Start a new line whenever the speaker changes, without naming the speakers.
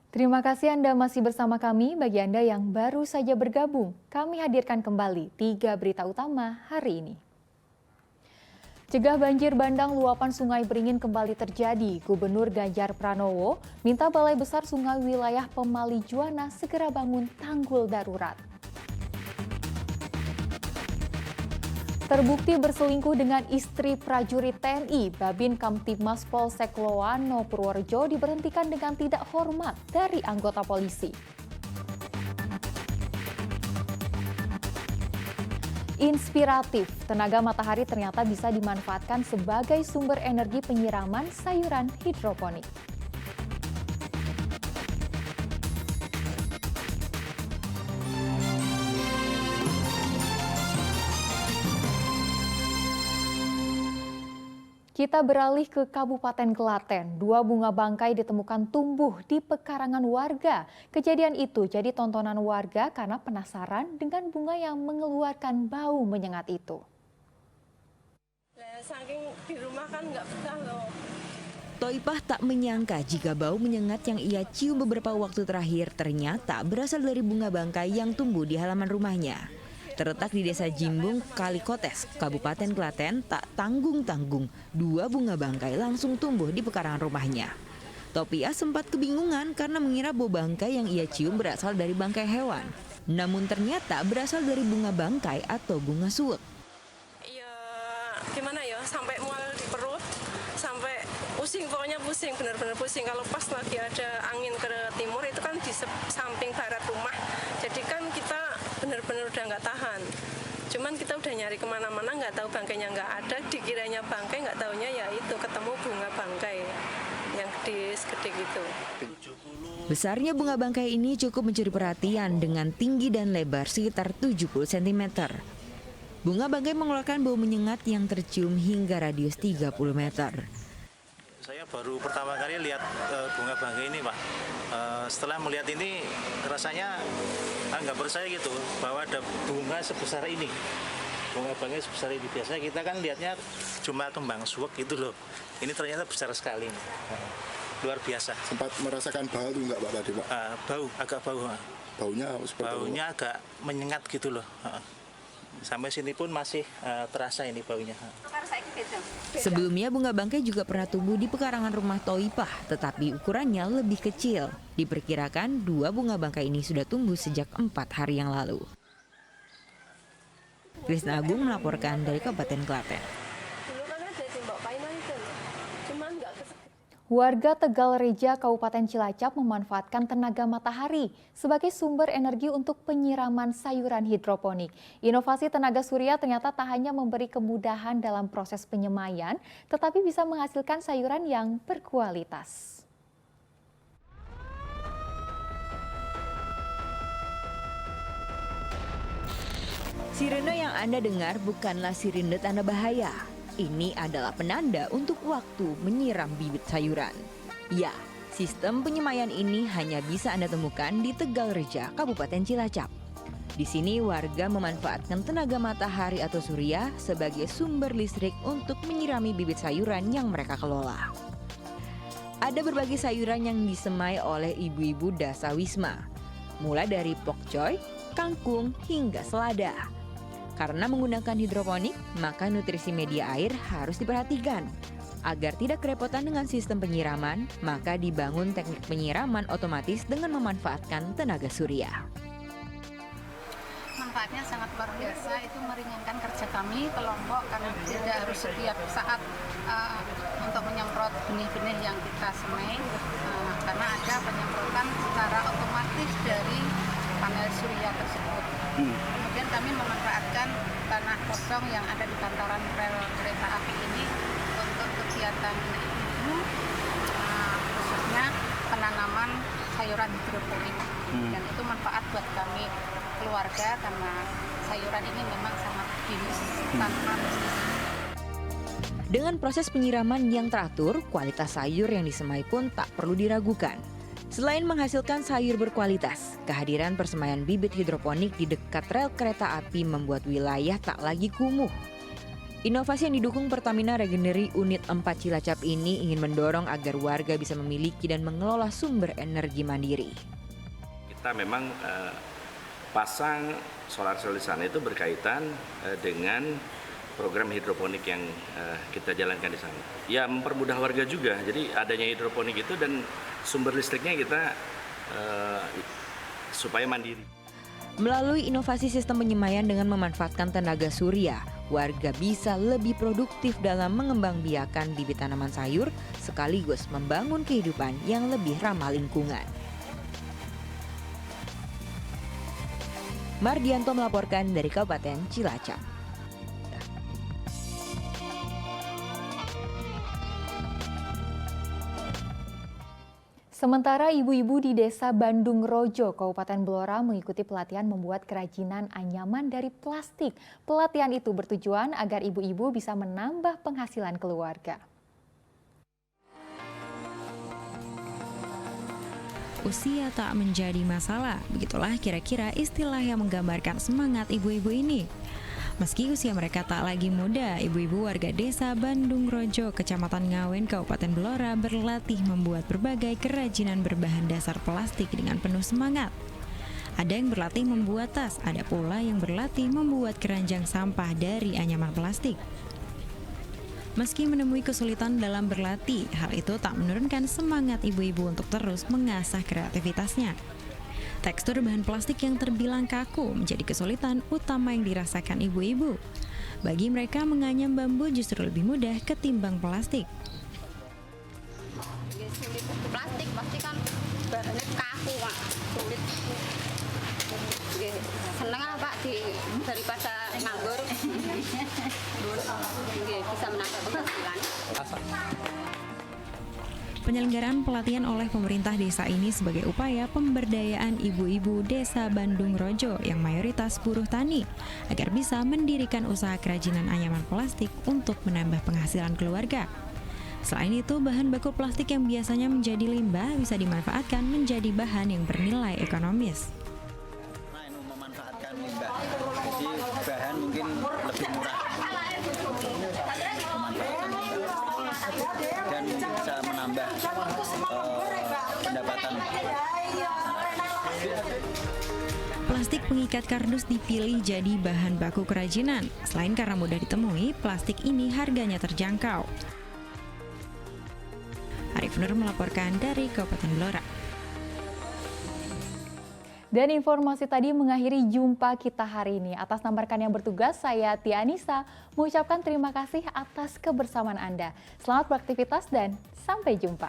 Terima kasih Anda masih bersama kami. Bagi Anda yang baru saja bergabung, kami hadirkan kembali 3 berita utama hari ini. Cegah banjir bandang luapan Sungai Beringin kembali terjadi. Gubernur Ganjar Pranowo minta Balai Besar Sungai Wilayah Pemali Juwana segera bangun tanggul darurat. Terbukti berselingkuh dengan istri prajurit TNI, Babin Kamtibmas Polsek Loano Purworejo diberhentikan dengan tidak hormat dari anggota polisi. Inspiratif, tenaga matahari ternyata bisa dimanfaatkan sebagai sumber energi penyiraman sayuran hidroponik. Kita beralih ke Kabupaten Klaten. 2 bunga bangkai ditemukan tumbuh di pekarangan warga. Kejadian itu jadi tontonan warga karena penasaran dengan bunga yang mengeluarkan bau menyengat itu.
Saking di rumah kan nggak betah loh.
Toipah tak menyangka jika bau menyengat yang ia cium beberapa waktu terakhir ternyata berasal dari bunga bangkai yang tumbuh di halaman rumahnya. Terletak di Desa Jimbung, Kalikotes, Kabupaten Klaten, tak tanggung-tanggung 2 bunga bangkai langsung tumbuh di pekarangan rumahnya. Topiah sempat kebingungan karena mengira bau bangkai yang ia cium berasal dari bangkai hewan. Namun ternyata berasal dari bunga bangkai atau bunga suwek.
Iya, gimana ya, sampai mual di perut, sampai pusing, pokoknya pusing, benar-benar pusing. Kalau pas lagi ada angin ke timur itu kan di samping barat rumah, jadi kan kita benar-benar udah nggak tahan. Cuman kita udah nyari kemana-mana, nggak tahu bangkainya nggak ada, dikiranya bangkai, nggak taunya ya itu ketemu bunga bangkai yang gede gitu.
Besarnya bunga bangkai ini cukup mencuri perhatian dengan tinggi dan lebar sekitar 70 cm. Bunga bangkai mengeluarkan bau menyengat yang tercium hingga radius 30 meter.
Saya baru pertama kali lihat bunga bangkai ini, Pak. Setelah melihat ini rasanya nggak percaya gitu bahwa ada bunga sebesar ini. Bunga bangkai sebesar ini. Biasanya kita kan lihatnya cuma kembang suwek gitu loh. Ini ternyata besar sekali. Luar biasa.
Sempat merasakan bau itu nggak Pak tadi, Pak?
Agak bau.
Baunya seperti
Baunya agak menyengat gitu loh. Sampai sini pun masih terasa ini baunya.
Sebelumnya bunga bangkai juga pernah tumbuh di pekarangan rumah Toipah, tetapi ukurannya lebih kecil. Diperkirakan 2 bunga bangkai ini sudah tumbuh sejak 4 hari yang lalu. Krisna Agung melaporkan dari Kabupaten Klaten.
Dulu kan ada di Mbak Paiman itu, cuman nggak
Warga Tegal Reja, Kabupaten Cilacap memanfaatkan tenaga matahari sebagai sumber energi untuk penyiraman sayuran hidroponik. Inovasi tenaga surya ternyata tak hanya memberi kemudahan dalam proses penyemaian, tetapi bisa menghasilkan sayuran yang berkualitas.
Sirene yang Anda dengar bukanlah sirine tanda bahaya. Ini adalah penanda untuk waktu menyiram bibit sayuran. Ya, sistem penyemaian ini hanya bisa Anda temukan di Tegal Reja, Kabupaten Cilacap. Di sini warga memanfaatkan tenaga matahari atau surya sebagai sumber listrik untuk menyirami bibit sayuran yang mereka kelola. Ada berbagai sayuran yang disemai oleh ibu-ibu dasawisma, mulai dari pokcoy, kangkung, hingga selada. Karena menggunakan hidroponik, maka nutrisi media air harus diperhatikan. Agar tidak kerepotan dengan sistem penyiraman, maka dibangun teknik penyiraman otomatis dengan memanfaatkan tenaga surya.
Manfaatnya sangat luar biasa, itu meringankan kerja kami kelompok karena tidak harus setiap saat untuk menyemprot benih-benih yang kita semai, karena ada penyemprotan secara otomatis dari panel surya tersebut. Kemudian kami memanfaatkan tanah kosong yang ada di bantaran rel kereta api ini untuk kegiatan ibu, khususnya penanaman sayuran hidroponik. Dan itu manfaat buat kami keluarga karena sayuran ini memang sangat jenis tanaman.
Dengan proses penyiraman yang teratur, kualitas sayur yang disemai pun tak perlu diragukan. Selain menghasilkan sayur berkualitas, kehadiran persemaian bibit hidroponik di dekat rel kereta api membuat wilayah tak lagi kumuh. Inovasi yang didukung Pertamina Regenery Unit 4 Cilacap ini ingin mendorong agar warga bisa memiliki dan mengelola sumber energi mandiri.
Kita memang pasang solar cell di sana itu berkaitan dengan program hidroponik yang kita jalankan di sana. Ya mempermudah warga juga, jadi adanya hidroponik itu dan sumber listriknya kita supaya mandiri.
Melalui inovasi sistem penyemayan dengan memanfaatkan tenaga surya, warga bisa lebih produktif dalam mengembangbiakan bibit tanaman sayur sekaligus membangun kehidupan yang lebih ramah lingkungan. Mardianto melaporkan dari Kabupaten Cilacap.
Sementara ibu-ibu di Desa Bandung Rojo, Kabupaten Blora mengikuti pelatihan membuat kerajinan anyaman dari plastik. Pelatihan itu bertujuan agar ibu-ibu bisa menambah penghasilan keluarga.
Usia tak menjadi masalah, begitulah kira-kira istilah yang menggambarkan semangat ibu-ibu ini. Meski usia mereka tak lagi muda, ibu-ibu warga Desa Bandung Rojo, Kecamatan Ngawen, Kabupaten Blora berlatih membuat berbagai kerajinan berbahan dasar plastik dengan penuh semangat. Ada yang berlatih membuat tas, ada pula yang berlatih membuat keranjang sampah dari anyaman plastik. Meski menemui kesulitan dalam berlatih, hal itu tak menurunkan semangat ibu-ibu untuk terus mengasah kreativitasnya. Tekstur bahan plastik yang terbilang kaku menjadi kesulitan utama yang dirasakan ibu-ibu. Bagi mereka, menganyam bambu justru lebih mudah ketimbang plastik.
Sulit plastik pasti kan bahannya kaku, Pak. Sulit. Seneng Pak daripada nganggur. Bisa menambah penghasilan.
Penyelenggaraan pelatihan oleh pemerintah desa ini sebagai upaya pemberdayaan ibu-ibu Desa Bandung Rojo yang mayoritas buruh tani agar bisa mendirikan usaha kerajinan anyaman plastik untuk menambah penghasilan keluarga. Selain itu, bahan baku plastik yang biasanya menjadi limbah bisa dimanfaatkan menjadi bahan yang bernilai ekonomis.
Memanfaatkan limbah, jadi bahan mungkin lebih murah. Dan bisa menambah pendapatan.
Plastik pengikat kardus dipilih jadi bahan baku kerajinan. Selain karena mudah ditemui, plastik ini harganya terjangkau. Arif Nur melaporkan dari Kabupaten Blora.
Dan informasi tadi mengakhiri jumpa kita hari ini. Atas nama rekan yang bertugas, saya Tia Anissa mengucapkan terima kasih atas kebersamaan Anda. Selamat beraktivitas dan sampai jumpa.